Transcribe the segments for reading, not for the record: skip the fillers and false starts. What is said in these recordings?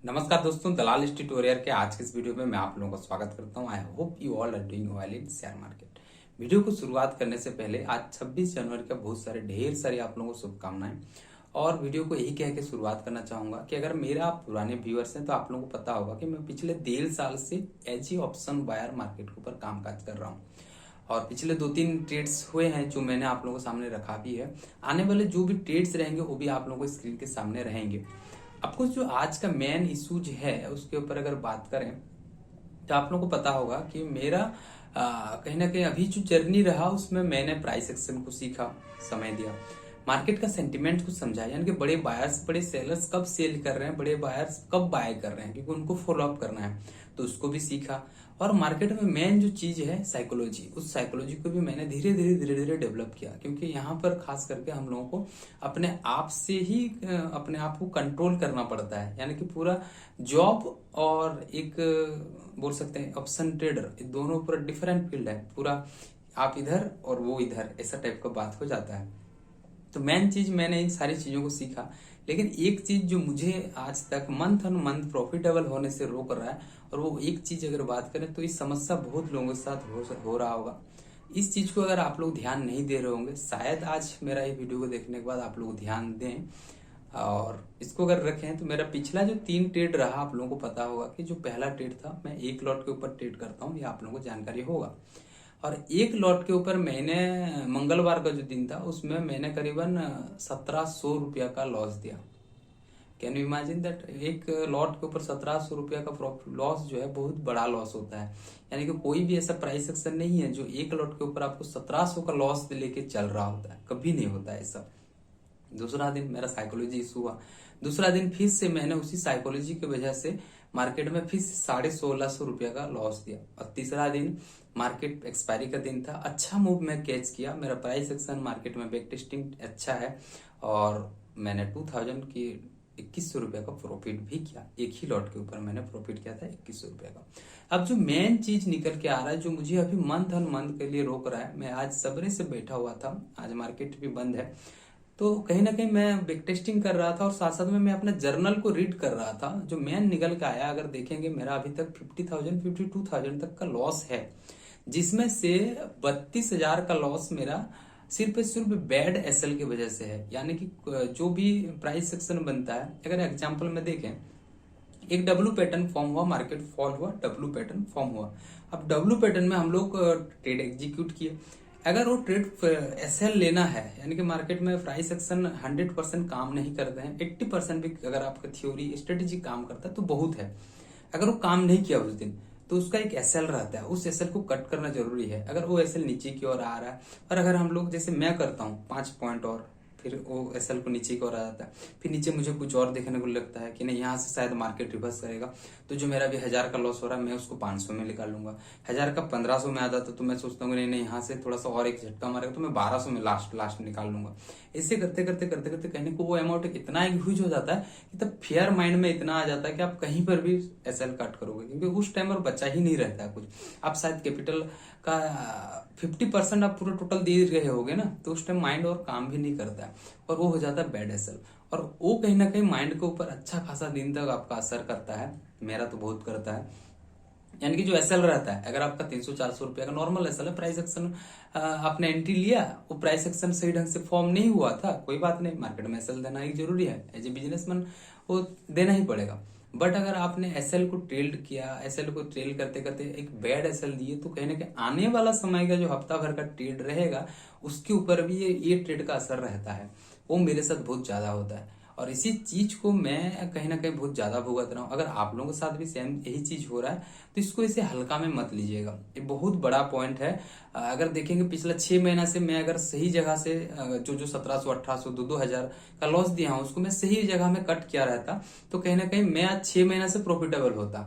नमस्कार दोस्तों, दलाल street warrior के आज के इस वीडियो में मैं आप लोगों का स्वागत करता हूं। I hope you all are doing well in share market. Video को शुरुआत करने से पहले आज 26 जनवरी का ढेर सारी आप लोगों को शुभकामनाएं। और वीडियो को यही कह के शुरुआत करना चाहूंगा कि अगर मेरा आप पुराने व्यूअर्स हैं तो आप लोगों को पता होगा कि मैं पिछले 1.5 साल से एजी ऑप्शन बायर मार्केट के ऊपर कामकाज कर रहा हूँ। और पिछले 2-3 ट्रेड्स हुए हैं जो मैंने आप लोगों के सामने रखा भी है। आने वाले जो भी ट्रेड्स रहेंगे वो भी आप लोगों को स्क्रीन के सामने रहेंगे। आपको जो आज का मेन इशूज है उसके ऊपर अगर बात करें तो आप लोगों को पता होगा कि मेरा कहीं ना कहीं अभी जो जर्नी रहा उसमें मैंने प्राइस एक्शन को सीखा, समय दिया, मार्केट का सेंटिमेंट को समझा, यानी कि बड़े बायर्स बड़े सेलर्स कब सेल कर रहे हैं, बड़े बायर्स कब बाय कर रहे हैं, क्योंकि उनको फॉलो अप करना है तो उसको भी सीखा। और मार्केट में मेन जो चीज है साइकोलॉजी, उस साइकोलॉजी को भी मैंने धीरे धीरे डेवलप किया, क्योंकि यहाँ पर खास करके हम लोगों को अपने आप से ही अपने आप को कंट्रोल करना पड़ता है। यानी कि पूरा जॉब और एक बोल सकते हैं ऑप्शन ट्रेडर, दोनों पूरा डिफरेंट फील्ड है। पूरा आप इधर और वो इधर, ऐसा टाइप का बात हो जाता है। तो मेन चीज मैंने इन सारी चीजों को सीखा, लेकिन एक चीज जो मुझे आज तक मंथ ऑन मंथ प्रॉफिटेबल होने से रोक रहा है, और वो एक चीज अगर बात करें तो इस समस्या बहुत लोगों के साथ हो रहा होगा। इस चीज को अगर आप लोग ध्यान नहीं दे रहे होंगे, शायद आज मेरा ये वीडियो को देखने के बाद आप लोग ध्यान दें और इसको अगर रखें, तो मेरा पिछला जो 3 ट्रेड रहा आप लोगों को पता होगा कि जो पहला ट्रेड था, मैं एक लॉट के ऊपर ट्रेड करता हूँ, ये आप लोगों को जानकारी होगा। और एक लॉट के ऊपर मैंने मंगलवार का जो दिन था उसमें मैंने करीबन 1700 रुपया का लॉस दिया। Can you imagine that? एक लॉट के ऊपर 1700 रुपया का प्रॉफिट लॉस जो है बहुत बड़ा लॉस होता है। यानी कि कोई भी ऐसा प्राइस एक्शन नहीं है जो एक लॉट के ऊपर आपको 1700 का लॉस लेके चल रहा होता है, कभी नहीं होता है ऐसा। दूसरा दिन मेरा साइकोलॉजी इशू हुआ। दूसरा दिन फिर से मैंने उसी साइकोलॉजी की वजह से मार्केट में फिर 1650 रुपया का लॉस दिया। और तीसरा दिन मार्केट एक्सपायरी का दिन था, अच्छा मूव मैं कैच किया, मेरा प्राइस एक्शन मार्केट में बैक टेस्टिंग अच्छा है और मैंने 2000 की 2100 रुपया का प्रॉफिट भी किया। एक ही लॉट के ऊपर मैंने प्रॉफिट किया था 2100 रुपया का। अब जो मेन चीज निकल के आ रहा है, जो मुझे अभी मंथ ऑन मंथ के लिए रोक रहा है, मैं आज सवेरे से बैठा हुआ था, आज मार्केट भी बंद है, तो कहीं ना कहीं मैं बैक टेस्टिंग कर रहा था और साथ साथ में मैं अपना जर्नल को रीड कर रहा था। जो मेन निकल के आया, अगर देखेंगे, मेरा अभी तक 50,000 52,000 तक का लॉस है, जिसमें से 32,000 का लॉस मेरा सिर्फ बैड एसएल की वजह से है। यानी कि जो भी प्राइस सेक्शन बनता है, अगर एग्जांपल में देखें, एक डब्ल्यू पैटर्न फॉर्म हुआ, मार्केट फॉल हुआ, डब्ल्यू पैटर्न फॉर्म हुआ। अब डब्ल्यू पैटर्न में हम लोग ट्रेड एग्जीक्यूट किए। अगर वो ट्रेड एसएल लेना है, यानी कि मार्केट में प्राइस एक्शन 100% काम नहीं करते हैं, 80% भी अगर आपका थ्योरी स्ट्रेटेजी काम करता है तो बहुत है। अगर वो काम नहीं किया उस दिन तो उसका एक एसएल रहता है, उस एसएल को कट करना जरूरी है। अगर वो एसएल नीचे की ओर आ रहा है, और अगर हम लोग जैसे मैं करता हूँ 5 पॉइंट और फिर वो एसएल को नीचे की ओर आ जाता है, फिर नीचे मुझे कुछ और देखने को लगता है कि नहीं, यहाँ से शायद मार्केट रिवर्स करेगा, तो जो मेरा भी 1000 का लॉस हो रहा है मैं उसको 500 में निकाल लूंगा। 1000 का 1500 में आ जाता तो मैं सोचता हूँ नहीं, यहाँ से थोड़ा सा और एक झटका मारेगा तो मैं 1200 में लास्ट निकाल लूंगा। ऐसे करते करते कहने को वो अमाउंट इतना ह्यूज हो जाता है कि तब फेयर माइंड में इतना आ जाता है कि आप कहीं पर भी एसएल कट करोगे, क्योंकि उस टाइम और बचा ही नहीं रहता है कुछ। आप शायद कैपिटल का 50% आप पूरा टोटल दे रहे होगे ना, तो उस टाइम माइंड और काम भी नहीं करता है और वो हो जाता है बैड एसएल। और वो कहीं ना कहीं माइंड के ऊपर अच्छा खासा दिन तक आपका असर करता है, मेरा तो बहुत करता है। यानी कि जो एसएल रहता है, अगर आपका 300-400 रुपया का नॉर्मल एसएल है, प्राइस एक्शन आपने एंट्री लिया, वो प्राइस एक्शन सही ढंग से फॉर्म नहीं हुआ था, कोई बात नहीं, मार्केट में एसएल देना ही जरूरी है, एज ए बिजनेसमैन वो देना ही पड़ेगा। बट अगर आपने एसएल को ट्रेल किया, एसएल को ट्रेल करते करते एक बैड एसएल दिए, तो कहीं ना कहीं आने वाला समय का जो हफ्ता भर का ट्रेड रहेगा उसके ऊपर भी ये ट्रेड का असर रहता है। वो मेरे साथ बहुत ज्यादा होता है और इसी चीज को मैं कहीं ना कहीं बहुत ज्यादा भुगत रहा हूँ। अगर आप लोगों के साथ भी सेम यही चीज हो रहा है तो इसको इसे हल्का में मत लीजिएगा, ये बहुत बड़ा पॉइंट है। अगर देखेंगे पिछला 6 महीना से मैं अगर सही जगह से जो 1700 1800 2-2 हजार का लॉस दिया हूँ उसको मैं सही जगह में कट किया रहता, तो कहीं ना कहीं मैं आज 6 महीना से प्रॉफिटेबल होता।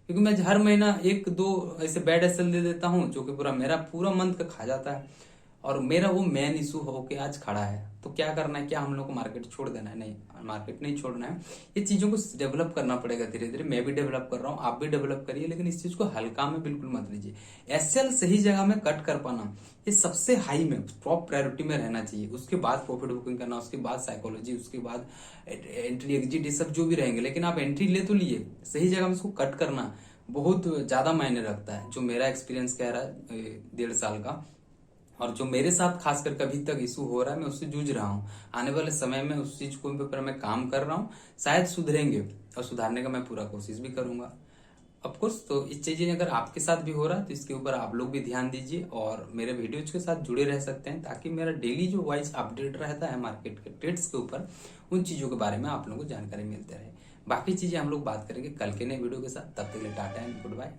क्योंकि मैं हर महीना 1-2 ऐसे बैड एसएल दे देता हूँ जो कि मेरा पूरा मंथ का खा जाता है। और मेरा वो मेन इशू होके आज खड़ा है। तो क्या करना है, क्या हम लोग को मार्केट छोड़ देना है? नहीं, मार्केट नहीं छोड़ना है। ये चीजों को डेवलप करना पड़ेगा धीरे धीरे। मैं भी डेवलप कर रहा हूँ, आप भी डेवलप करिए, लेकिन इस चीज को हल्का में बिल्कुल मत लीजिए। एसएल सही जगह में कट कर पाना, ये सबसे हाई में टॉप प्रायोरिटी में रहना चाहिए। उसके बाद प्रॉफिट बुकिंग करना, उसके बाद साइकोलॉजी, उसके बाद एंट्री एग्जिट, ये सब जो भी रहेंगे। लेकिन आप एंट्री ले तो लिए, सही जगह में इसको कट करना बहुत ज्यादा मायने रखता है। जो मेरा एक्सपीरियंस कह रहा है 1.5 साल का, और जो मेरे साथ खास करके अभी तक इशू हो रहा है, मैं उससे जूझ रहा हूँ। आने वाले समय में उस चीज को ऊपर मैं काम कर रहा हूँ, शायद सुधरेंगे, और सुधारने का मैं पूरा कोशिश भी करूंगा ऑफकोर्स। तो इस चीजें अगर आपके साथ भी हो रहा है तो इसके ऊपर आप लोग भी ध्यान दीजिए और मेरे वीडियोज के साथ जुड़े रह सकते हैं, ताकि मेरा डेली जो वाइज अपडेट रहता है मार्केट के ट्रेड्स के ऊपर, उन चीजों के बारे में आप लोगों को जानकारी मिलते रहे। बाकी चीजें हम लोग बात करेंगे कल के नए वीडियो के साथ। तब तक के लिए टाटा एंड गुड बाय।